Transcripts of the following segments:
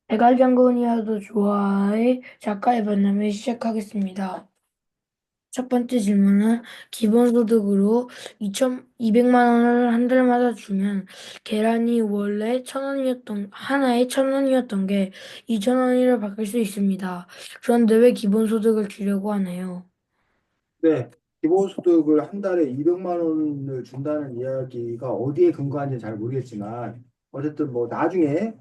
백알장군이어도 좋아의 작가의 만남을 시작하겠습니다. 첫 번째 질문은 기본소득으로 2,200만 원을 한 달마다 주면 계란이 원래 1,000원이었던 하나에 1,000원이었던 게 2,000원으로 바뀔 수 있습니다. 그런데 왜 기본소득을 주려고 하나요? 네, 기본소득을 한 달에 200만 원을 준다는 이야기가 어디에 근거한지 잘 모르겠지만 어쨌든 뭐 나중에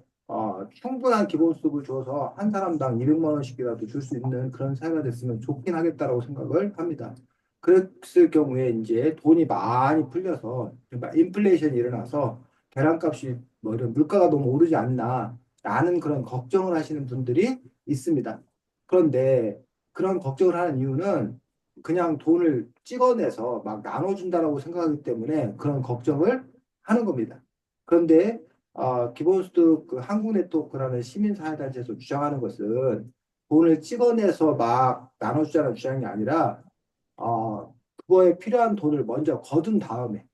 충분한 기본소득을 줘서 한 사람당 200만 원씩이라도 줄 수 있는 그런 사회가 됐으면 좋긴 하겠다라고 생각을 합니다. 그랬을 경우에 이제 돈이 많이 풀려서 그러니까 인플레이션이 일어나서 계란값이 뭐 이런 물가가 너무 오르지 않나라는 그런 걱정을 하시는 분들이 있습니다. 그런데 그런 걱정을 하는 이유는 그냥 돈을 찍어내서 막 나눠준다라고 생각하기 때문에 그런 걱정을 하는 겁니다. 그런데 기본소득 그 한국네트워크라는 시민사회단체에서 주장하는 것은 돈을 찍어내서 막 나눠주자는 주장이 아니라 그거에 필요한 돈을 먼저 거둔 다음에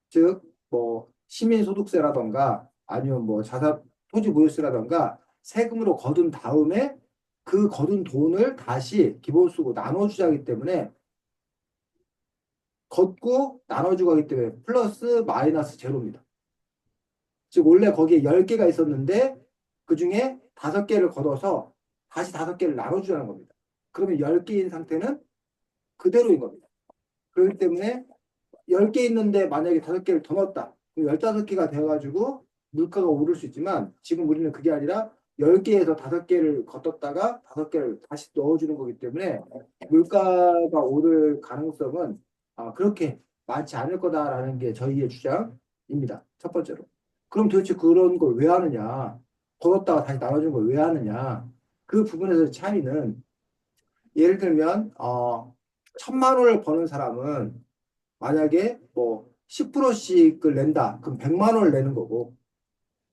즉 뭐 시민소득세라던가 아니면 뭐 자산 토지보유세라던가 세금으로 거둔 다음에 그 거둔 돈을 다시 기본소득으로 나눠주자기 때문에 걷고 나눠주고 하기 때문에 플러스 마이너스 제로입니다. 즉 원래 거기에 10개가 있었는데 그중에 5개를 걷어서 다시 5개를 나눠주자는 겁니다. 그러면 10개인 상태는 그대로인 겁니다. 그렇기 때문에 10개 있는데 만약에 5개를 더 넣었다. 그럼 15개가 되어가지고 물가가 오를 수 있지만 지금 우리는 그게 아니라 10개에서 5개를 걷었다가 5개를 다시 넣어주는 거기 때문에 물가가 오를 가능성은 그렇게 많지 않을 거다라는 게 저희의 주장입니다. 첫 번째로. 그럼 도대체 그런 걸 왜 하느냐? 걷었다가 다시 나눠주는 걸 왜 하느냐? 그 부분에서 차이는 예를 들면 1,000만 원을 버는 사람은 만약에 뭐 10%씩을 낸다. 그럼 100만 원을 내는 거고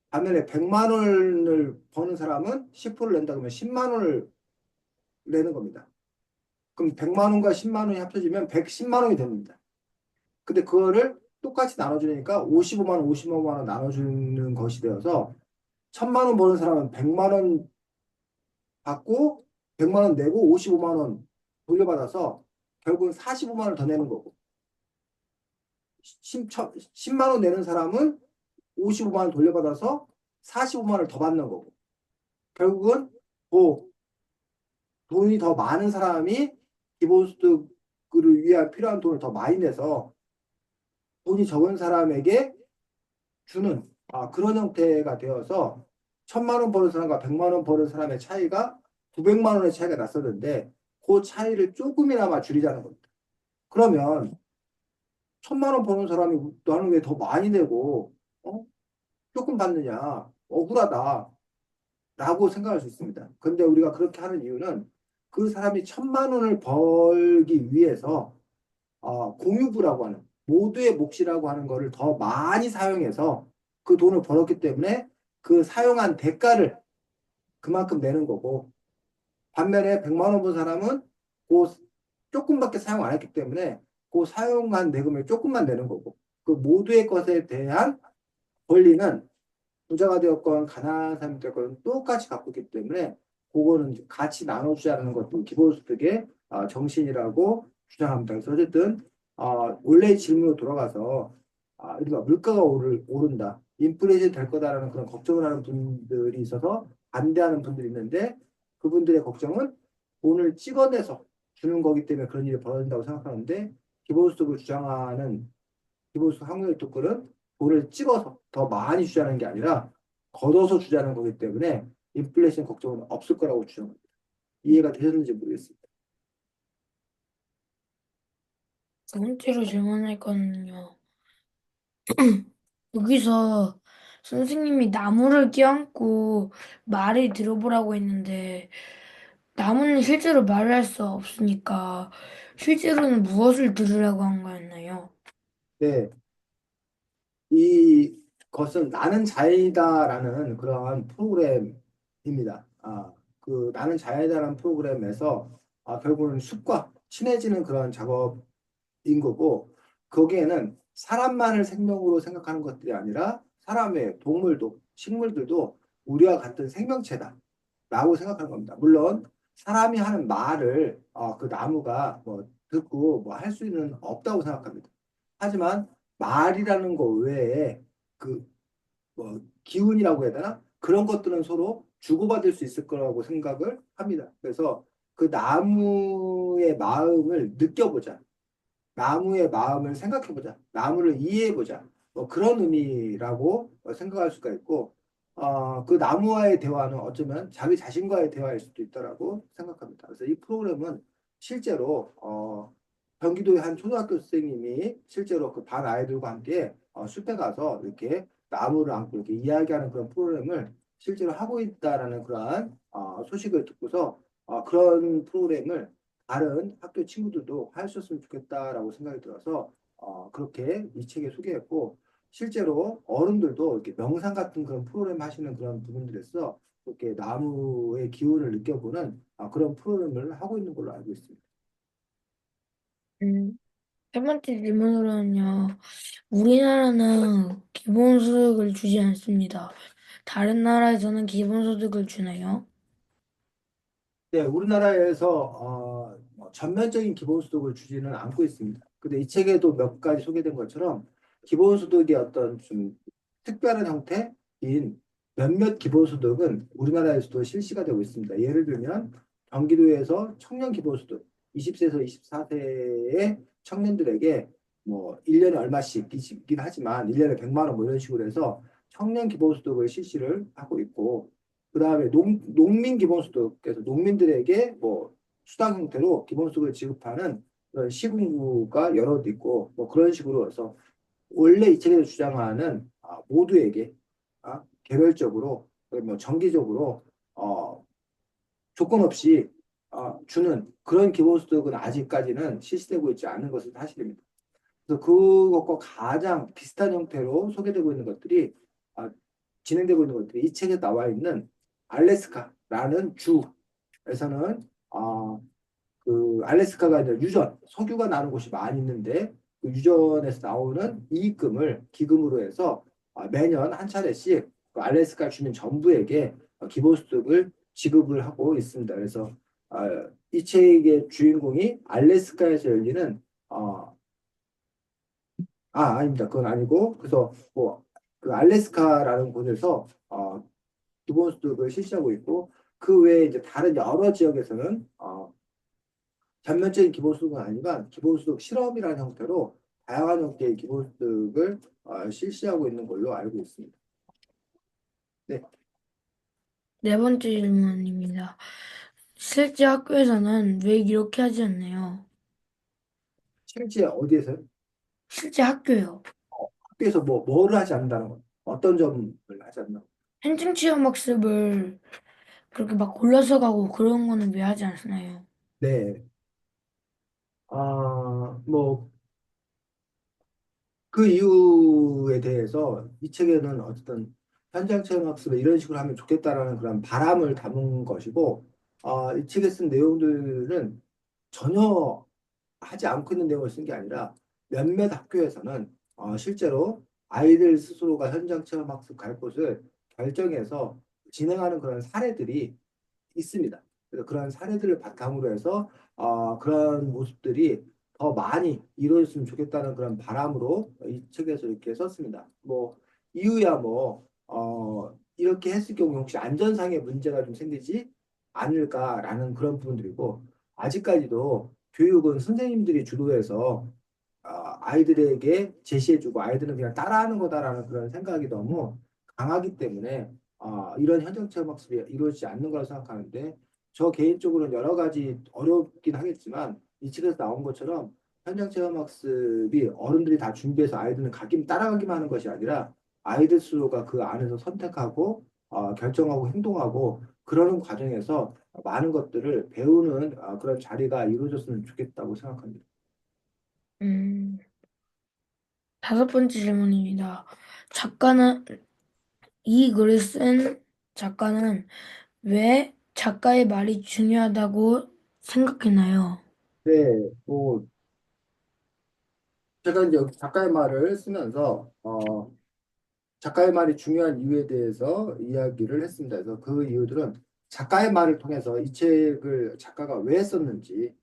반면에 100만 원을 버는 사람은 10%를 낸다. 그러면 10만 원을 내는 겁니다. 그럼 100만 원과 10만 원이 합쳐지면 110만 원이 됩니다. 근데 그거를 똑같이 나눠주니까 55만 원, 55만 원 나눠주는 것이 되어서 1,000만 원 버는 사람은 100만 원 받고 100만 원 내고 55만 원 돌려받아서 결국은 45만 원을 더 내는 거고 10만 원 내는 사람은 55만 원 돌려받아서 45만 원을 더 받는 거고 결국은 뭐 돈이 더 많은 사람이 기본소득을 위한 필요한 돈을 더 많이 내서 돈이 적은 사람에게 주는 그런 형태가 되어서 1,000만 원 버는 사람과 100만 원 버는 사람의 차이가 900만 원의 차이가 났었는데 그 차이를 조금이나마 줄이자는 겁니다. 그러면 1,000만 원 버는 사람이 나는 왜 더 많이 내고 조금 받느냐 억울하다 라고 생각할 수 있습니다. 근데 우리가 그렇게 하는 이유는 그 사람이 1,000만 원을 벌기 위해서 공유부라고 하는 모두의 몫이라고 하는 거를 더 많이 사용해서 그 돈을 벌었기 때문에 그 사용한 대가를 그만큼 내는 거고 반면에 100만 원 번 사람은 그 조금밖에 사용 안 했기 때문에 그 사용한 내금을 조금만 내는 거고 그 모두의 것에 대한 권리는 부자가 되었건 가난한 사람이 되었건 똑같이 갖고 있기 때문에 그거는 같이 나눠주자는 것도 기본소득의 정신이라고 주장합니다. 그래서 어쨌든 원래의 질문으로 돌아가서 우리가 물가가 오른다, 인플레이션 될 거다라는 그런 걱정을 하는 분들이 있어서 반대하는 분들이 있는데 그분들의 걱정은 돈을 찍어내서 주는 거기 때문에 그런 일이 벌어진다고 생각하는데 기본소득을 주장하는 기본소득 한국의 토큰은 돈을 찍어서 더 많이 주자는 게 아니라 걷어서 주자는 거기 때문에 인플레이션 걱정은 없을 거라고 주장합니다. 이해가 되셨는지 모르겠습니다. 두 번째로 질문할 거는요. 여기서 선생님이 나무를 껴안고 말을 들어보라고 했는데 나무는 실제로 말을 할 수 없으니까 실제로는 무엇을 들으라고 한 거였나요? 네, 이 것은 나는 자연이다라는 그러한 프로그램입니다. 그 나는 자연이다라는 프로그램에서 결국은 숲과 친해지는 그런 작업인 거고 거기에는 사람만을 생명으로 생각하는 것들이 아니라 사람 외 동물도 식물들도 우리와 같은 생명체다. 라고 생각하는 겁니다. 물론 사람이 하는 말을 그 나무가 뭐 듣고 뭐 할 수 있는 없다고 생각합니다. 하지만 말이라는 거 외에 그 뭐 기운이라고 해야 되나? 그런 것들은 서로 주고받을 수 있을 거라고 생각을 합니다. 그래서 그 나무의 마음을 느껴보자. 나무의 마음을 생각해보자. 나무를 이해해보자. 뭐 그런 의미라고 생각할 수가 있고, 그 나무와의 대화는 어쩌면 자기 자신과의 대화일 수도 있다라고 생각합니다. 그래서 이 프로그램은 실제로, 경기도의 한 초등학교 선생님이 실제로 그 반 아이들과 함께 숲에 가서 이렇게 나무를 안고 이렇게 이야기하는 그런 프로그램을 실제로 하고 있다라는 그러한 소식을 듣고서 그런 프로그램을 다른 학교 친구들도 하셨으면 좋겠다라고 생각이 들어서 그렇게 이 책에 소개했고 실제로 어른들도 이렇게 명상 같은 그런 프로그램 하시는 그런 부분들에서 이렇게 나무의 기운을 느껴보는 그런 프로그램을 하고 있는 걸로 알고 있습니다. 음, 세 번째 질문으로는요. 우리나라는 기본소득을 주지 않습니다. 다른 나라에서는 기본소득을 주나요? 네, 우리나라에서 뭐 전면적인 기본소득을 주지는 않고 있습니다. 근데 이 책에도 몇 가지 소개된 것처럼 기본소득의 어떤 좀 특별한 형태인 몇몇 기본소득은 우리나라에서도 실시가 되고 있습니다. 예를 들면 경기도에서 청년 기본소득 20세에서 24세의 청년들에게 뭐 1년에 얼마씩 있긴 하지만 1년에 100만 원 뭐 이런 식으로 해서 청년 기본소득을 실시를 하고 있고 그다음에 농민 기본소득, 서 농민들에게 뭐 수당 형태로 기본소득을 지급하는 그런 시군구가 여러 개 있고 뭐 그런 식으로 해서 원래 이 책에서 주장하는 모두에게 개별적으로 뭐 정기적으로 조건 없이 주는 그런 기본소득은 아직까지는 실시되고 있지 않은 것은 사실입니다. 그래서 그것과 가장 비슷한 형태로 소개되고 있는 것들이 아, 진행되고 있는 것들이 이 책에 나와 있는 알래스카라는 주에서는 그 알래스카가 이제 유전 석유가 나는 곳이 많이 있는데 그 유전에서 나오는 이익금을 기금으로 해서 매년 한 차례씩 그 알래스카 주민 전부에게 기본소득을 지급을 하고 있습니다. 그래서 이 책의 주인공이 알래스카에서 열리는 아닙니다. 그건 아니고, 그래서 뭐, 그 알래스카라는 곳에서, 기본소득을 실시하고 있고, 그 외에 이제 다른 여러 지역에서는, 전면적인 기본소득은 아니지만, 기본소득 실험이라는 형태로 다양한 형태의 기본소득을 실시하고 있는 걸로 알고 있습니다. 네. 네 번째 질문입니다. 실제 학교에서는 왜 이렇게 하지 않나요? 실제 어디에서, 실제 학교요. 학교에서 뭐를 하지 않는다는 것, 어떤 점을 하지 않나? 현장 체험 학습을 그렇게 막 골라서 가고 그런 거는 왜 하지 않나요? 네. 뭐, 그 이유에 대해서 이 책에는 어쨌든 현장 체험 학습을 이런 식으로 하면 좋겠다라는 그런 바람을 담은 것이고, 이 책에 쓴 내용들은 전혀 하지 않고 있는 내용을 쓴 게 아니라 몇몇 학교에서는 실제로 아이들 스스로가 현장 체험 학습 갈 곳을 결정해서 진행하는 그런 사례들이 있습니다. 그래서 그런 사례들을 바탕으로 해서 그런 모습들이 더 많이 이루어졌으면 좋겠다는 그런 바람으로 이 책에서 이렇게 썼습니다. 뭐 이유야 뭐 이렇게 했을 경우 혹시 안전상의 문제가 좀 생기지 않을까라는 그런 부분들이고 아직까지도 교육은 선생님들이 주도해서 아이들에게 제시해주고 아이들은 그냥 따라하는 거다라는 그런 생각이 너무 강하기 때문에 이런 현장 체험 학습이 이루어지지 않는 거라고 생각하는데 저 개인적으로는 여러 가지 어렵긴 하겠지만 이 책에서 나온 것처럼 현장 체험 학습이 어른들이 다 준비해서 아이들은 가기만 따라가기만 하는 것이 아니라 아이들 스스로가 그 안에서 선택하고 결정하고 행동하고 그러는 과정에서 많은 것들을 배우는 그런 자리가 이루어졌으면 좋겠다고 생각합니다. 음, 다섯 번째 질문입니다. 작가는, 이 글을 쓴 작가는 왜 작가의 말이 중요하다고 생각했나요? 네, 뭐 제가 이제 작가의 말을 쓰면서 작가의 말이 중요한 이유에 대해서 이야기를 했습니다. 그래서 그 이유들은 작가의 말을 통해서 이 책을 작가가 왜 썼는지,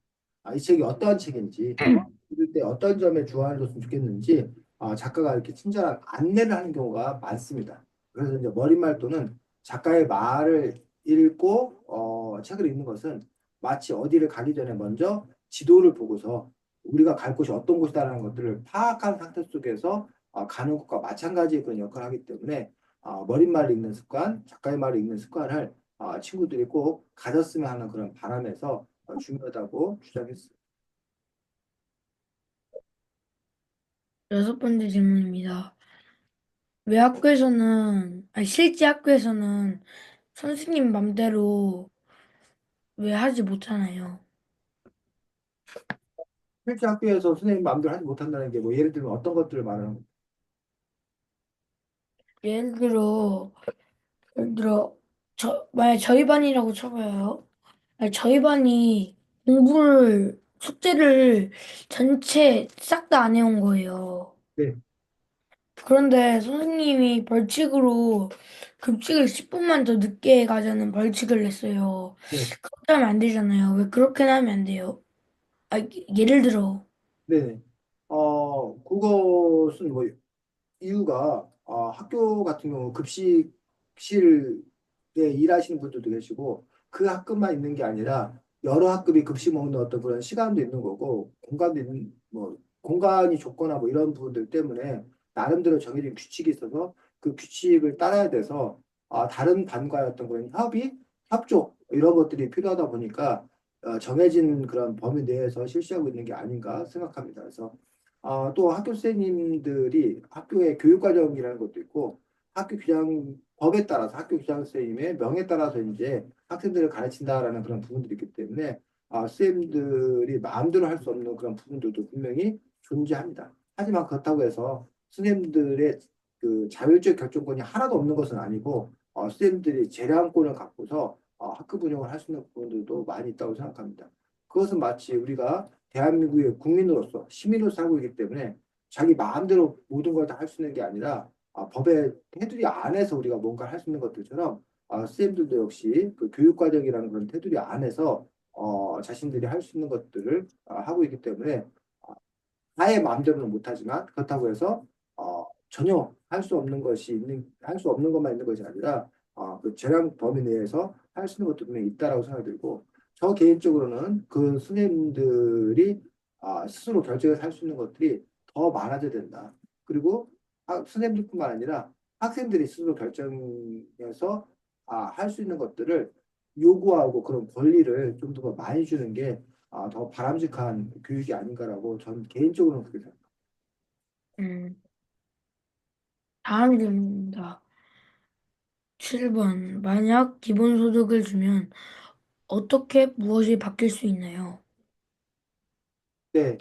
이 책이 어떠한 책인지, 읽을 때 어떤 점에 주안을 뒀으면 좋겠는지, 작가가 이렇게 친절한 안내를 하는 경우가 많습니다. 그래서 이제 머릿말 또는 작가의 말을 읽고 책을 읽는 것은 마치 어디를 가기 전에 먼저 지도를 보고서 우리가 갈 곳이 어떤 곳이다라는 것들을 파악한 상태 속에서 가는 것과 마찬가지의 그런 역할을 하기 때문에 머릿말을 읽는 습관, 작가의 말을 읽는 습관을 친구들이 꼭 가졌으면 하는 그런 바람에서 중요하다고 주장했습니다. 여섯 번째 질문입니다. 왜 아니, 실제 학교에서는 선생님 맘대로 왜 하지 못하나요? 실제 학교에서 선생님 마음대로 하지 못한다는 게 뭐 예를 들면 어떤 것들을 말하는 거예요? 예를 들어, 예를 들어, 만약 저희 반이라고 쳐봐요. 아니, 저희 반이 숙제를 전체 싹 다 안 해온 거예요. 네, 그런데 선생님이 벌칙으로 급식을 10분만 더 늦게 가자는 벌칙을 냈어요. 네, 그렇게 하면 안 되잖아요. 왜 그렇게 하면 안 돼요? 예를 들어, 네. 그것은 뭐 이유가 학교 같은 경우 급식실에 일하시는 분들도 계시고 그 학급만 있는 게 아니라 여러 학급이 급식 먹는 어떤 그런 시간도 있는 거고 공간도 있는 뭐 공간이 좁거나 뭐 이런 부분들 때문에 나름대로 정해진 규칙이 있어서 그 규칙을 따라야 돼서 다른 반과의 어떤 그런 협조 이런 것들이 필요하다 보니까 정해진 그런 범위 내에서 실시하고 있는 게 아닌가 생각합니다. 그래서 또 학교 선생님들이 학교의 교육과정이라는 것도 있고 학교 규정 법에 따라서 학교 교장 선생님의 명에 따라서 이제 학생들을 가르친다라는 그런 부분들이 있기 때문에 선생님들이 마음대로 할 수 없는 그런 부분들도 분명히 존재합니다. 하지만 그렇다고 해서 선생님들의 그 자율적 결정권이 하나도 없는 것은 아니고 선생님들이 재량권을 갖고서 학급 운영을 할 수 있는 부분들도 많이 있다고 생각합니다. 그것은 마치 우리가 대한민국의 국민으로서 시민으로 살고 있기 때문에 자기 마음대로 모든 걸 다 할 수 있는 게 아니라 법의 테두리 안에서 우리가 뭔가 할 수 있는 것들처럼 선생님들도 역시 그 교육과정이라는 그런 테두리 안에서 자신들이 할 수 있는 것들을 하고 있기 때문에 어, 아예 마음대로는 못하지만 그렇다고 해서 전혀 할 수 없는 것만 있는 것이 아니라 그 재량 범위 내에서 할 수 있는 것도 분명히 있다라고 생각이 들고 저 개인적으로는 그 선생님들이 스스로 결정해서 할 수 있는 것들이 더 많아져야 된다. 그리고 선생님들뿐만 아니라 학생들이 스스로 결정해서 할 수 있는 것들을 요구하고 그런 권리를 좀 더 많이 주는 게 더 바람직한 교육이 아닌가라고 저는 개인적으로는 그렇게 생각합니다. 음, 다음 질문입니다. 7번. 만약 기본소득을 주면 어떻게 무엇이 바뀔 수 있나요? 네,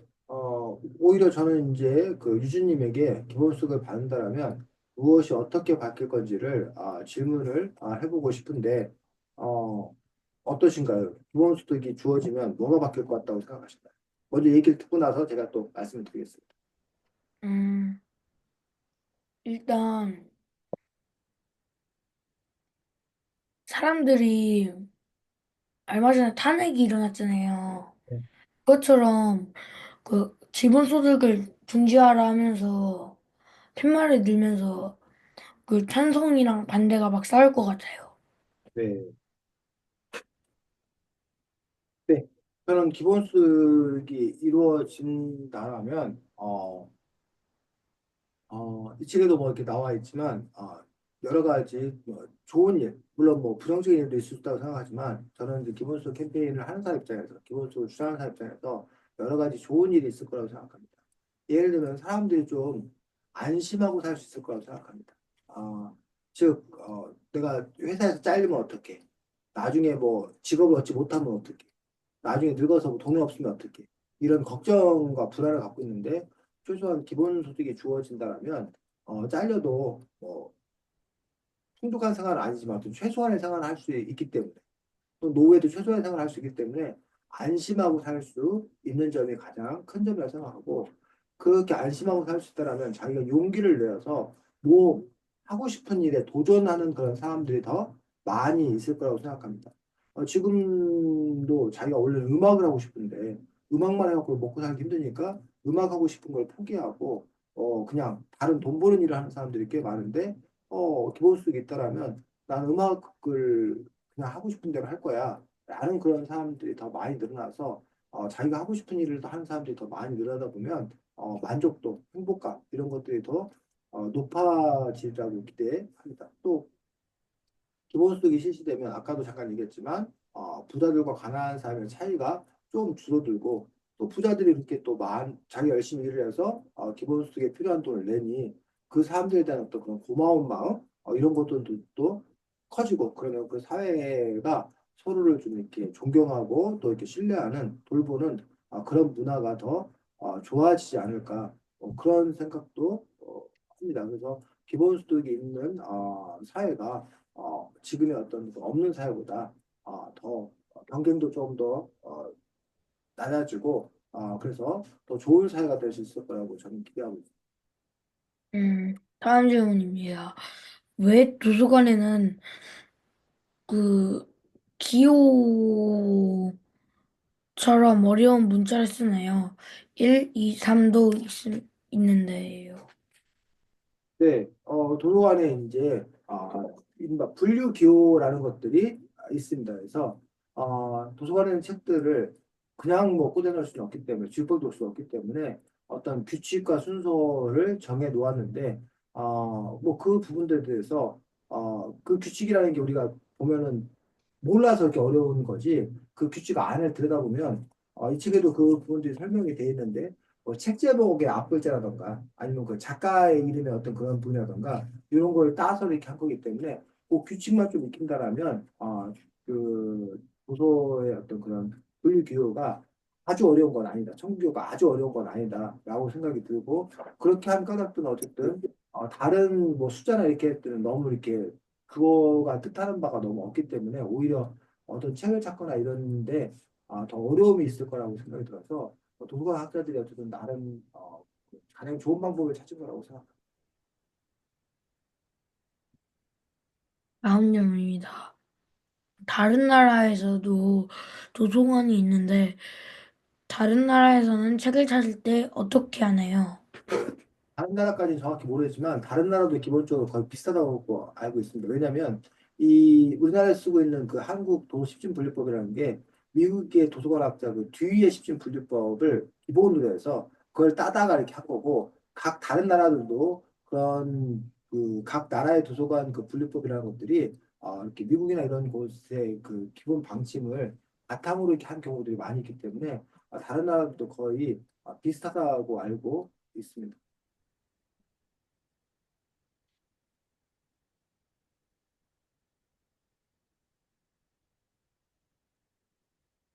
오히려 저는 이제 그 유주님에게 기본소득을 받는다라면 무엇이 어떻게 바뀔 건지를 질문을 해보고 싶은데 어떠신가요? 기본소득이 주어지면 뭐가 바뀔 것 같다고 생각하시나요? 먼저 얘기를 듣고 나서 제가 또 말씀을 드리겠습니다. 음, 일단 사람들이 얼마 전에 탄핵이 일어났잖아요. 네. 그것처럼 그 기본소득을 중지하라 하면서 팻말을 들면서 그 찬성이랑 반대가 막 싸울 것 같아요. 네. 네. 저는 기본소득이 이루어진다면 이 책에도 뭐 이렇게 나와 있지만 여러 가지 뭐 좋은 일, 물론 뭐 부정적인 일도 있을 수 있다고 생각하지만 저는 이제 기본소득 캠페인을 하는 사람 입장에서 기본소득을 주장하는 사람 입장에서 여러 가지 좋은 일이 있을 거라고 생각합니다. 예를 들면 사람들이 좀 안심하고 살 수 있을 거라고 생각합니다. 즉 내가 회사에서 잘리면 어떡해? 나중에 뭐 직업을 얻지 못하면 어떡해? 나중에 늙어서 뭐 돈이 없으면 어떡해? 이런 걱정과 불안을 갖고 있는데 최소한 기본소득이 주어진다면 잘려도 뭐 풍족한 생활은 아니지만 또 최소한의 생활을 할 수 있기 때문에 또 노후에도 최소한의 생활을 할 수 있기 때문에 안심하고 살 수 있는 점이 가장 큰 점이라고 생각하고 그렇게 안심하고 살 수 있다라면 자기가 용기를 내어서 뭐 하고 싶은 일에 도전하는 그런 사람들이 더 많이 있을 거라고 생각합니다. 지금도 자기가 원래 음악을 하고 싶은데 음악만 해갖고 먹고 살기 힘드니까 음악 하고 싶은 걸 포기하고 그냥 다른 돈 버는 일을 하는 사람들이 꽤 많은데 기본소득이 있다라면 난 음악을 그냥 하고 싶은 대로 할 거야 라는 그런 사람들이 더 많이 늘어나서 자기가 하고 싶은 일을 하는 사람들이 더 많이 늘어나다 보면 만족도, 행복감 이런 것들이 더 높아지리라고 기대합니다. 또 기본소득이 실시되면 아까도 잠깐 얘기했지만 부자들과 가난한 사람의 차이가 좀 줄어들고 또 부자들이 이렇게 또 자기 열심히 일을 해서 기본소득에 필요한 돈을 내니 그 사람들에 대한 어떤 그런 고마운 마음 이런 것들도 또 커지고 그러면 그 사회가 서로를 좀 이렇게 존경하고 또 이렇게 신뢰하는 돌보는 그런 문화가 더 좋아지지 않을까 그런 생각도 합니다. 그래서 기본소득이 있는 사회가 지금의 어떤 그 없는 사회보다 더 경쟁도 좀 더 낮아지고 그래서 더 좋은 사회가 될 수 있을 거라고 저는 기대하고 있습니다. 다음 질문입니다. 왜 도서관에는 그 기호처럼 어려운 문자를 쓰나요? 1, 2, 3도 있는데요. 네, 도서관에 이제 이른바 분류 기호라는 것들이 있습니다. 그래서 도서관에는 책들을 그냥 뭐 꽂아놓을 수는 없기 때문에 줄을 둘 수 없기 때문에 어떤 규칙과 순서를 정해 놓았는데 뭐 그 부분들에 대해서 그 규칙이라는 게 우리가 보면은 몰라서 이렇게 어려운 거지 그 규칙 안을 들여다보면 이 책에도 그 부분들이 설명이 돼 있는데 책 제목의 앞글자라던가 아니면 그 작가의 이름의 어떤 그런 분이라던가 이런 걸 따서 이렇게 한 거기 때문에 그 규칙만 좀 익힌다라면 그 도서의 어떤 그런 분류 기호가 아주 어려운 건 아니다. 청구기호가 아주 어려운 건 아니다라고 생각이 들고 그렇게 한 까닭은 어쨌든 다른 뭐 숫자나 이렇게 했더니 너무 이렇게 그거가 뜻하는 바가 너무 없기 때문에 오히려 어떤 책을 찾거나 이런데 더 어려움이 있을 거라고 생각이 들어서 도서관 학자들이 어쨌든 나름 가장 좋은 방법을 찾은 거라고 생각합니다. 다음 질문입니다. 다른 나라에서도 도서관이 있는데 다른 나라에서는 책을 찾을 때 어떻게 하나요? 다른 나라까지는 정확히 모르겠지만 다른 나라도 기본적으로 거의 비슷하다고 알고 있습니다. 왜냐하면 이 우리나라에 쓰고 있는 그 한국 도서십진분류법이라는 게 미국의 도서관학자 그 듀이의 십진분류법을 기본으로 해서 그걸 따다가 이렇게 한 거고 각 다른 나라들도 그런 그 각 나라의 도서관 그 분류법이라는 것들이 이렇게 미국이나 이런 곳의 그 기본 방침을 바탕으로 이렇게 한 경우들이 많이 있기 때문에 다른 나라들도 거의 비슷하다고 알고 있습니다.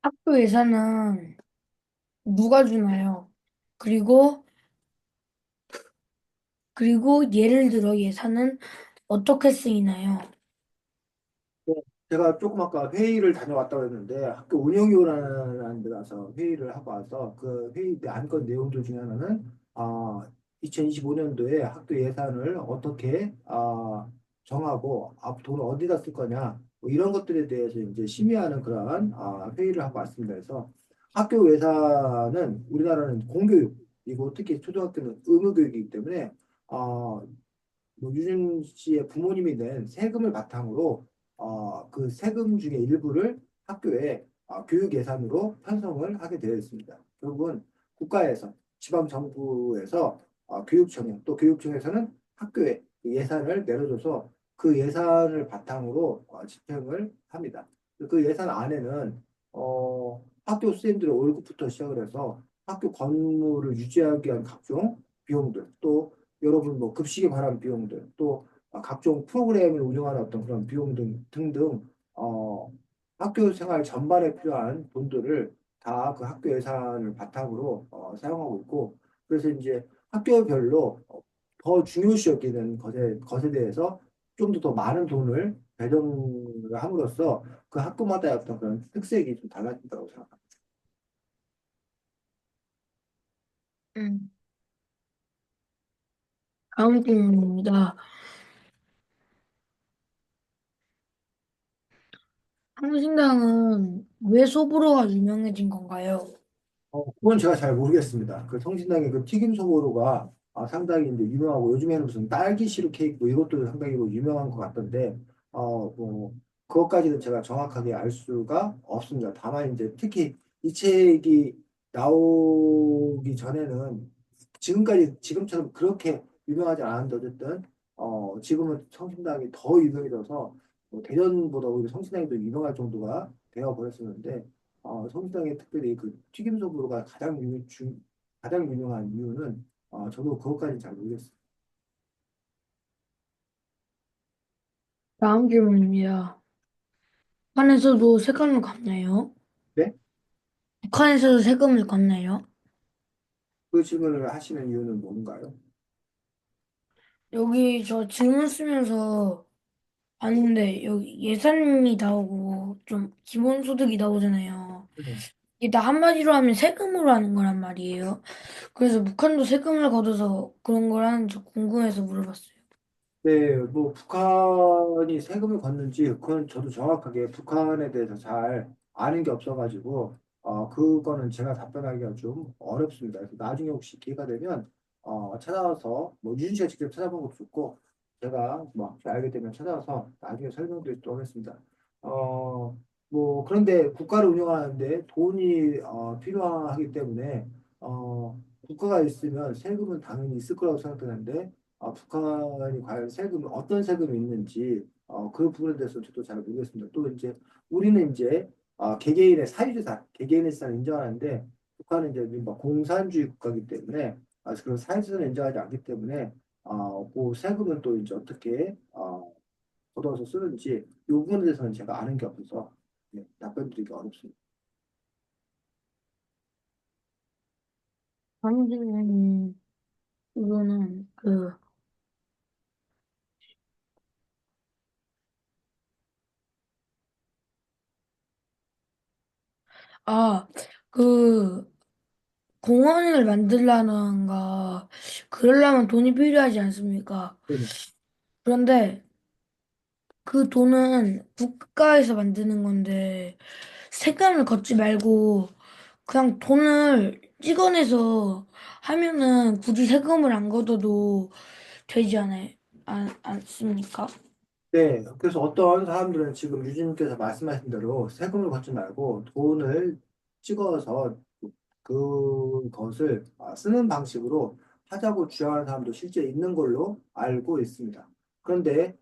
학교 예산은 누가 주나요? 그리고 예를 들어 예산은 어떻게 쓰이나요? 네, 제가 조금 아까 회의를 다녀왔다고 했는데 학교 운영위원회라는 데 가서 회의를 하고 와서 그 회의 때 안건 내용들 중에 하나는 2025년도에 학교 예산을 어떻게 정하고 돈을 어디다 쓸 거냐 뭐 이런 것들에 대해서 이제 심의하는 그러한 회의를 하고 왔습니다. 그래서 학교 예산은 우리나라는 공교육이고 특히 초등학교는 의무교육이기 때문에 뭐 유진 씨의 부모님이 낸 세금을 바탕으로 그 세금 중에 일부를 학교에 교육 예산으로 편성을 하게 되어 있습니다. 결국은 국가에서 지방 정부에서 교육청에 또 교육청에서는 학교에 그 예산을 내려줘서 그 예산을 바탕으로 집행을 합니다. 그 예산 안에는 학교 선생님들의 월급부터 시작을 해서 학교 건물을 유지하기 위한 각종 비용들 또 여러분 뭐 급식에 관한 비용들 또 각종 프로그램을 운영하는 어떤 그런 비용 등등 학교 생활 전반에 필요한 돈들을 다 그 학교 예산을 바탕으로 사용하고 있고 그래서 이제 학교별로 더 중요시 여기는 것에 대해서 좀 더 많은 돈을 배정을 함으로써 그 학교마다의 어떤 그런 특색이 좀 달라진다고 생각합니다. 음, 다음 질문입니다. 성신당은 왜 소보로가 유명해진 건가요? 그건 제가 잘 모르겠습니다. 그 성신당의 그 튀김 소보로가 상당히 이제 유명하고 요즘에는 무슨 딸기 시루 케이크 뭐 이것도 상당히 뭐 유명한 것 같던데 뭐 그것까지는 제가 정확하게 알 수가 없습니다. 다만 이제 특히 이 책이 나오기 전에는 지금까지 지금처럼 그렇게 유명하지 않았는데 어쨌든 지금은 성신당이 더 유명해져서 뭐 대전보다 오히려 성신당이 더 유명할 정도가 되어 버렸었는데 성시당의 특별히 그 튀김소보루가 가장 유명한 이유는 저도 그것까지는 잘 모르겠어요. 다음 질문입니다. 북한에서도 세금을 걷나요? 네? 북한에서도 세금을 걷나요? 그 질문을 하시는 이유는 뭔가요? 여기 저 질문 쓰면서 봤는데 여기 예산이 나오고 좀 기본소득이 나오잖아요. 네. 이게 다 한마디로 하면 세금으로 하는 거란 말이에요. 그래서 북한도 세금을 걷어서 그런 걸 하는지 궁금해서 물어봤어요. 네, 뭐 북한이 세금을 걷는지 그건 저도 정확하게 북한에 대해서 잘 아는 게 없어가지고 그거는 제가 답변하기가 좀 어렵습니다. 그래서 나중에 혹시 기회가 되면 찾아와서 뭐 유진 씨가 직접 찾아본 것도 좋고 제가 뭐 혹시 알게 되면 찾아와서 나중에 설명드리도록 하겠습니다. 뭐 그런데 국가를 운영하는데 돈이 필요하기 때문에 국가가 있으면 세금은 당연히 있을 거라고 생각되는데 북한이 과연 어떤 세금이 있는지 그 부분에 대해서 저도 잘 모르겠습니다. 또 이제 우리는 이제 개개인의 사유재산, 개개인의 재산을 인정하는데 북한은 이제 뭐 공산주의 국가이기 때문에 그런 사유재산을 인정하지 않기 때문에 그 세금은 또 이제 어떻게 걷어서 쓰는지 이 부분에 대해서는 제가 아는 게 없어서 답변드리기 어렵습니다. 아무튼 이거는 아, 그 공원을 만들라는가 그러려면 돈이 필요하지 않습니까? 네네. 그런데 그 돈은 국가에서 만드는 건데 세금을 걷지 말고 그냥 돈을 찍어내서 하면은 굳이 세금을 안 걷어도 되지 않습니까? 네, 그래서 어떤 사람들은 지금 유진님께서 말씀하신 대로 세금을 걷지 말고 돈을 찍어서 그것을 쓰는 방식으로 하자고 주장하는 사람도 실제 있는 걸로 알고 있습니다. 그런데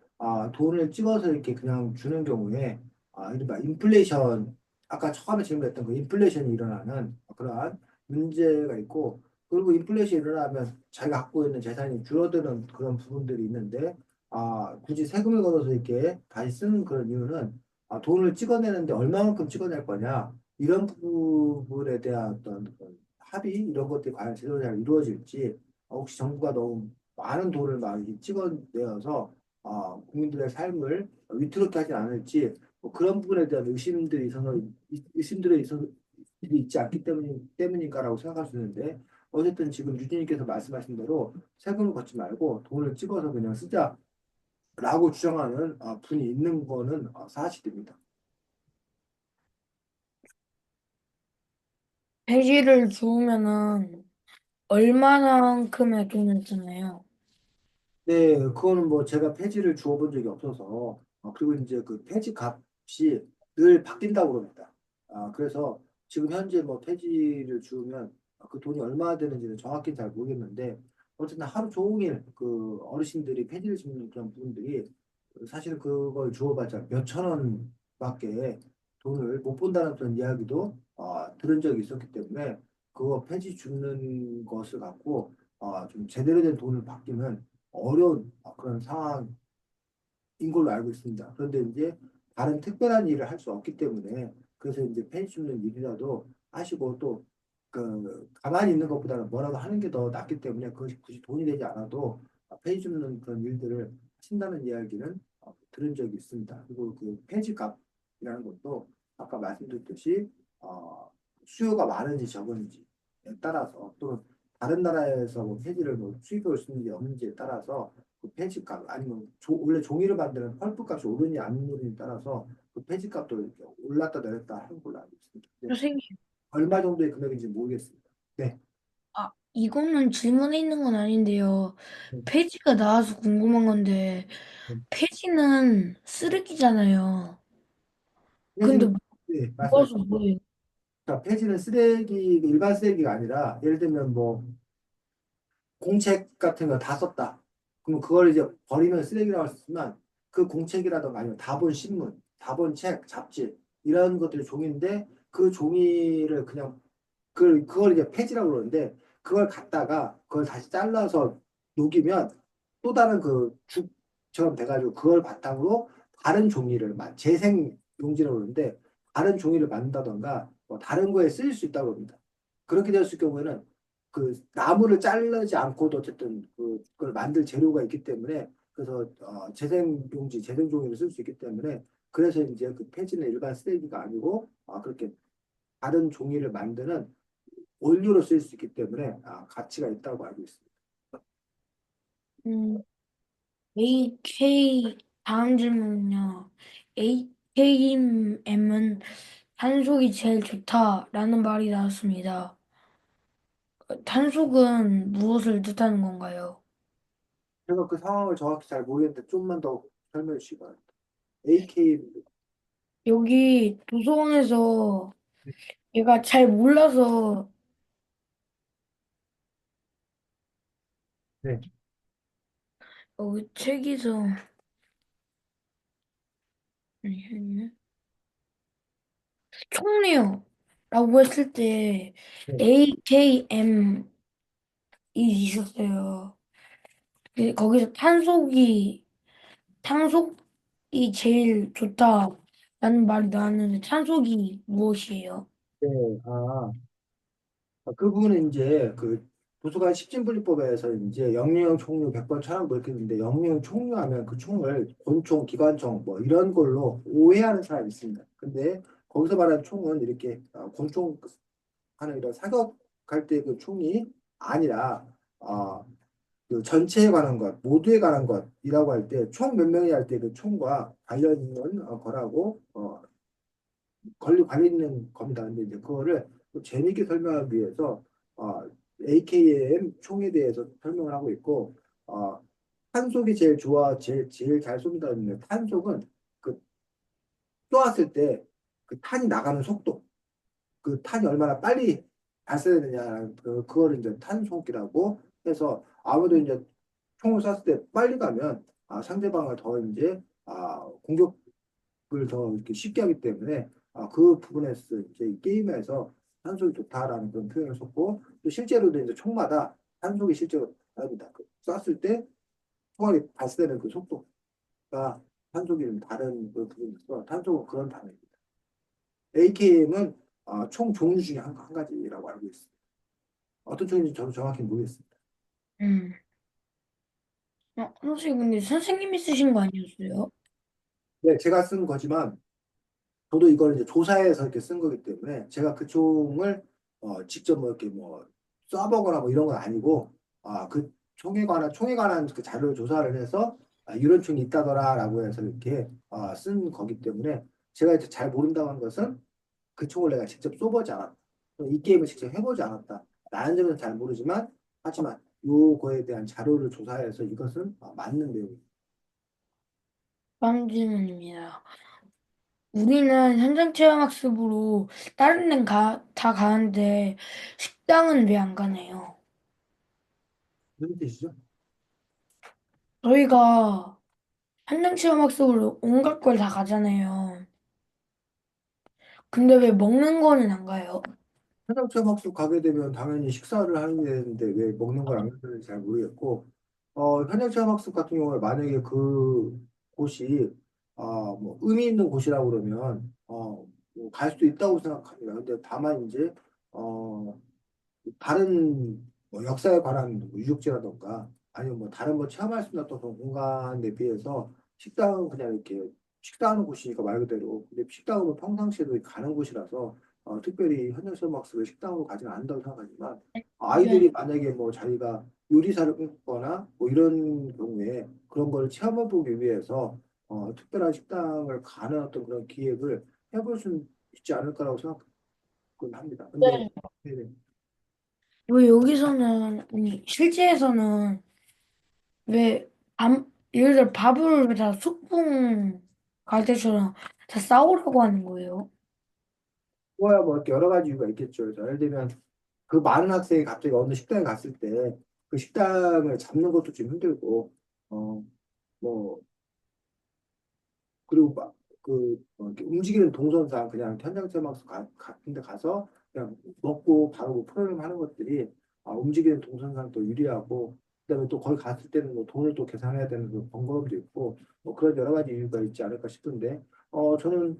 돈을 찍어서 이렇게 그냥 주는 경우에 이른바 인플레이션, 아까 처음에 질문했던 그 인플레이션이 일어나는 그러한 문제가 있고 그리고 인플레이션이 일어나면 자기가 갖고 있는 재산이 줄어드는 그런 부분들이 있는데 굳이 세금을 걷어서 이렇게 다시 쓰는 그런 이유는 돈을 찍어내는데 얼마만큼 찍어낼 거냐 이런 부분에 대한 어떤 그런 합의 이런 것들이 과연 제대로 잘 이루어질지 혹시 정부가 너무 많은 돈을 막 이렇게 찍어내어서 국민들의 삶을 위태롭게 하진 않을지 뭐 그런 부분에 대한 의심들에 있어서 있지 않기 때문인가라고 생각할 수 있는데 어쨌든 지금 유진님께서 말씀하신 대로 세금을 걷지 말고 돈을 찍어서 그냥 쓰자라고 주장하는 분이 있는 거는 사실입니다. 배지를 주우면은 얼마만큼의 돈을 주나요? 네, 그거는 뭐 제가 폐지를 주워본 적이 없어서 그리고 이제 그 폐지 값이 늘 바뀐다고 그럽니다. 그래서 지금 현재 뭐 폐지를 주우면 그 돈이 얼마나 되는지는 정확히 잘 모르겠는데 어쨌든 하루 종일 그 어르신들이 폐지를 줍는 그런 분들이 사실 그걸 주워봤자 몇천 원밖에 돈을 못 본다는 그런 이야기도 들은 적이 있었기 때문에 그거 폐지 줍는 것을 갖고 좀 제대로 된 돈을 받기는 어려운 그런 상황인 걸로 알고 있습니다. 그런데 이제 다른 특별한 일을 할 수 없기 때문에 그래서 이제 펜시 줍는 일이라도 하시고 또 그 가만히 있는 것보다는 뭐라도 하는 게 더 낫기 때문에 그것이 굳이 돈이 되지 않아도 펜시 줍는 그런 일들을 하신다는 이야기는 들은 적이 있습니다. 그리고 그 펜시 값이라는 것도 아까 말씀드렸듯이 수요가 많은지 적은지에 따라서 또는 다른 나라에서 뭐 폐지를 뭐 수입해 올 수 있는지 없는지에 따라서 그 폐지값 아니면 원래 종이를 만드는 펄프 값이 오르니 안 오르니 따라서 그 폐지값도 이렇게 올랐다 내렸다 하는 걸로 알고 있습니다. 네. 선생님, 얼마 정도의 금액인지 모르겠습니다. 네. 이거는 질문에 있는 건 아닌데요. 네. 폐지가 나와서 궁금한 건데, 네. 폐지는 쓰레기잖아요. 근데 폐지는 네, 말씀하세요. 모아서 뭐예요? 자, 폐지는 쓰레기 일반 쓰레기가 아니라 예를 들면 뭐 공책 같은 거 다 썼다. 그럼 그걸 이제 버리면 쓰레기라고 했지만 그 공책이라든가 아니면 다본 신문, 다본 책, 잡지 이런 것들이 종이인데 그 종이를 그냥 그걸 이제 폐지라고 그러는데 그걸 갖다가 그걸 다시 잘라서 녹이면 또 다른 그 죽처럼 돼가지고 그걸 바탕으로 다른 종이를 재생 용지라고 그러는데 다른 종이를 만든다던가 뭐 다른 거에 쓰일 수 있다고 합니다. 그렇게 되었을 경우에는 그 나무를 자르지 않고도 어쨌든 그걸 만들 재료가 있기 때문에 그래서 재생 용지, 재생 종이를 쓸 수 있기 때문에 그래서 이제 그 폐지는 일반 쓰레기가 아니고 그렇게 다른 종이를 만드는 원료로 쓸 수 있기 때문에 가치가 있다고 알고 있습니다. 음, AK, 다음 질문은요. AKM은 탄속이 제일 좋다라는 말이 나왔습니다. 탄속은 무엇을 뜻하는 건가요? 제가 그 상황을 정확히 잘 모르겠는데 좀만 더 설명해 주시기 바랍니다. AK 여기 도서관에서 얘가 잘 몰라서 네. 여기 책에서 잠시만요. 총리요라고 했을 때 네. AKM이 있었어요. 거기서 탄속이 제일 좋다라는 말이 나왔는데 탄속이 무엇이에요? 네. 그 부분은 이제 그 도서관 십진분리법에서 이제 영유형 총류 100번 천원 뭐 이렇게 있는데 영유형 총류하면 그 총을 권총, 기관총 뭐 이런 걸로 오해하는 사람이 있습니다. 근데 거기서 말하는 총은 이렇게 권총 하는 이런 사격할 때 그 총이 아니라 어, 그 전체에 관한 것, 모두에 관한 것이라고 할 때 총 몇 명이 할 때 그 총과 관련 있는 거라고 관련 있는 겁니다. 근데 이제 그거를 또 재미있게 설명하기 위해서 어, AKM 총에 대해서 설명을 하고 있고 탄속이 제일 좋아, 제일 잘 쏜다는 탄속은 그 쏘았을 때 그 탄이 나가는 속도, 그 탄이 얼마나 빨리 발사되느냐, 그거를 이제 탄속이라고 해서 아무래도 이제 총을 쐈을 때 빨리 가면 상대방을 더 이제 공격을 더 이렇게 쉽게 하기 때문에 그 부분에서 이제 이 게임에서 탄속이 좋다라는 그런 표현을 썼고 또 실제로도 이제 총마다 탄속이 실제로 다릅니다. 쐈을 때 총알이 발사되는 그 속도가 탄속이 좀 다른 그 부분이 있어 탄속은 그런 단어입니다. AKM은 총 종류 중에 한 가지라고 알고 있습니다. 어떤 총인지 저도 정확히 모르겠습니다. 음. 선생님, 근데 선생님이 쓰신 거 아니었어요? 네, 제가 쓴 거지만 저도 이걸 이제 조사해서 이렇게 쓴 거기 때문에 제가 그 총을 직접 뭐 이렇게 뭐 쏴보거나 뭐 이런 건 아니고 그 총에 관한 그 자료를 조사를 해서 이런 총이 있다더라라고 해서 이렇게 쓴 거기 때문에 제가 이제 잘 모른다고 한 것은 그 총을 내가 직접 쏘보지 않았다. 이 게임을 직접 해보지 않았다. 라는 점은 잘 모르지만 하지만 요거에 대한 자료를 조사해서 이것은 맞는 내용입니다. 다음 질문입니다. 우리는 현장 체험 학습으로 다른 데는 다 가는데 식당은 왜 안 가나요? 무슨 뜻이죠? 저희가 현장 체험 학습으로 온갖 걸 다 가잖아요. 근데 왜 먹는 거는 안 가요? 현장체험 학습 가게 되면 당연히 식사를 하게 되는데 왜 먹는 걸 안 가는지 잘 모르겠고, 현장체험 학습 같은 경우에 만약에 그 곳이, 뭐 의미 있는 곳이라고 그러면, 뭐갈 수도 있다고 생각합니다. 근데 다만 이제, 어, 다른 뭐 역사에 관한 뭐 유적지라던가 아니면 뭐 다른 뭐 체험할 수 있는 어떤 그런 공간에 비해서 식당은 그냥 이렇게 식사하는 곳이니까 말 그대로 근데 식당은 평상시에도 가는 곳이라서 특별히 현장체험 학습을 식당으로 가지는 않는다고 생각하지만 네. 아이들이 만약에 뭐 자기가 요리사를 꿈꾸거나 뭐 이런 경우에 그런 걸 체험해 보기 위해서 특별한 식당을 가는 어떤 그런 기획을 해볼 수 있지 않을까라고 생각은 합니다. 근데 네. 네, 왜 여기서는, 아니, 실제에서는 왜, 예를 들어 밥을 왜 다 소풍 갈 때처럼 다 싸우라고 하는 거예요? 그거야 뭐 이렇게 여러 가지 이유가 있겠죠. 그래서 예를 들면 그 많은 학생이 갑자기 어느 식당에 갔을 때 그 식당을 잡는 것도 좀 힘들고 어, 뭐 그리고 막 이렇게 움직이는 동선상 그냥 현장 체험학습 같은 데 가서 그냥 먹고 바로 뭐 프로그램 하는 것들이 움직이는 동선상 또 유리하고 그다음에 또 거기 갔을 때는 뭐 돈을 또 계산해야 되는 그 번거로움도 있고 뭐 그런 여러 가지 이유가 있지 않을까 싶은데 저는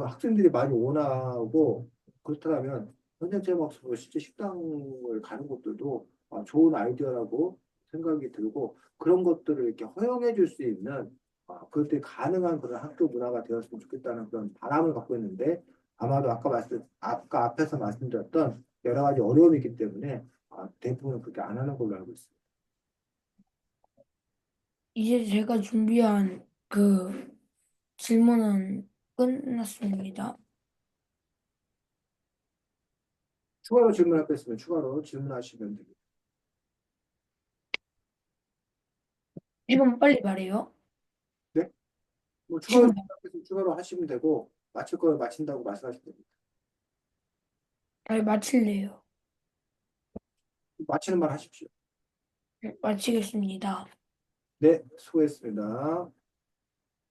학생들이 많이 원하고 그렇다면 현장 체험학습으로 실제 식당을 가는 것들도 좋은 아이디어라고 생각이 들고 그런 것들을 이렇게 허용해 줄 수 있는 그것들이 가능한 그런 학교 문화가 되었으면 좋겠다는 그런 바람을 갖고 있는데 아마도 아까 앞에서 말씀드렸던 여러 가지 어려움이 있기 때문에 대부분은 그렇게 안 하는 걸로 알고 있습니다. 이제 제가 준비한 그 질문은 끝났습니다. 추가로 질문할 거 있으면 추가로 질문하시면 됩니다. 지금 빨리 말해요. 네? 뭐 추가로 지금 질문할 거 있으면 추가로 하시면 되고 마칠 거면 마친다고 말씀하시면 됩니다. 빨리 마칠래요. 마치는 말 하십시오. 네, 마치겠습니다. 네, 수고했습니다.